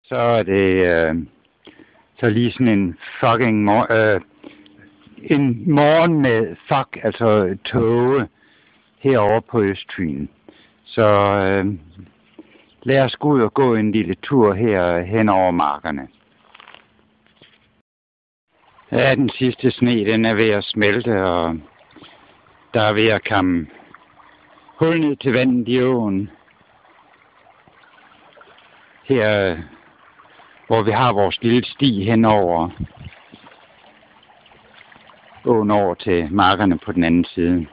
Så er det så lige sådan en fucking en morgen med altså tåge herovre på Østfyn. Så lad os gå ud og gå en lille tur her hen over markerne. Ja, den sidste sne, den er ved at smelte, og der er ved at komme hul ned til vandet i åen. Her, hvor vi har vores lille sti henover åen over til markerne på den anden side.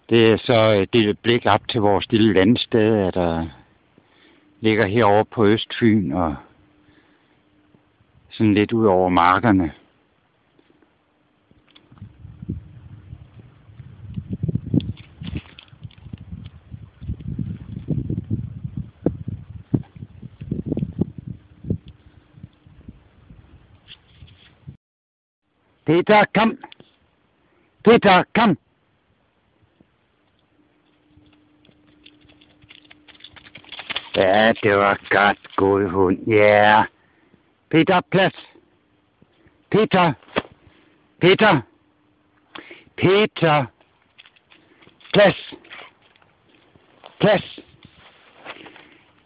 Det er så et lille blik op til vores lille landsted, der ligger herovre på Østfyn og sådan lidt ud over markerne. Peter, kom! Peter, kom! Ja, det var godt, god hund. Ja. Yeah. Peter, plads! Peter! Peter! Peter! Plads! Plads!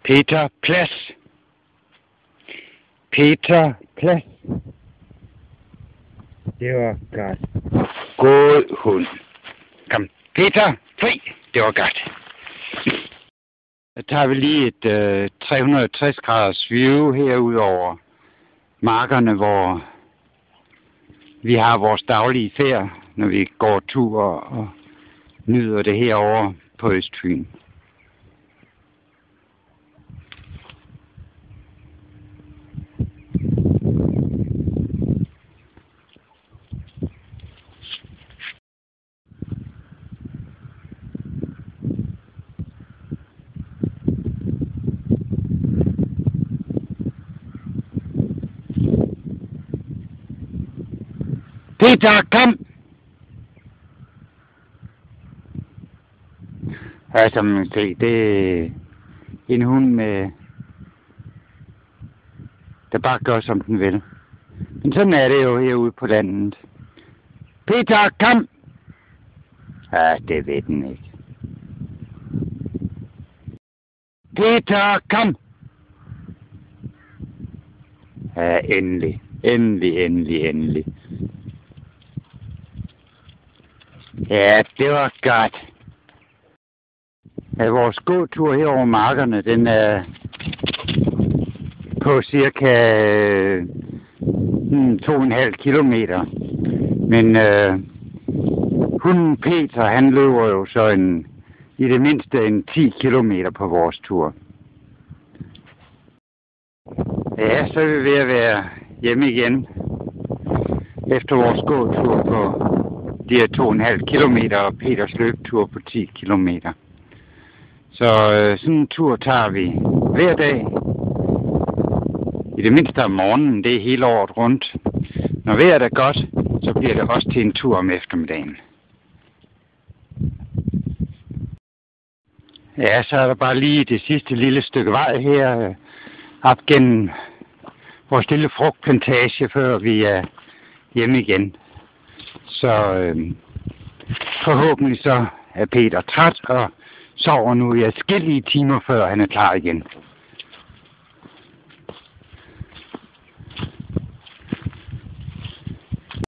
Peter, plads! Peter, plads! Det var godt. God hund. Kom, Peter, fri! Det var godt. Så tager vi lige et 360 graders view herude over markerne, hvor vi har vores daglige færd, når vi går tur og nyder det herovre på Østfyn. Peter, kom! Ja, som man kan se, det er en hund med, der bare gør, som den vil. Men sådan er det jo herude på landet. Peter, kom! Ja, det ved den ikke. Peter, kom! Ja, endelig. Endelig. Ja, det var godt. Ja, vores gåtur her over markerne, den er på cirka 2,5 kilometer. Men hunden Peter, han løber jo så i det mindste 10 kilometer på vores tur. Ja, så er vi ved at være hjemme igen efter vores gåtur på de her 2,5 kilometer og Peters løbetur på 10 kilometer. Så sådan en tur tager vi hver dag. I det mindste om morgenen, det er hele året rundt. Når vejret er godt, så bliver det også til en tur om eftermiddagen. Ja, så er der bare lige det sidste lille stykke vej her op gennem vores lille frugtplantage, før vi er hjemme igen. Så forhåbentlig så er Peter træt og sover nu i adskillige timer, før han er klar igen.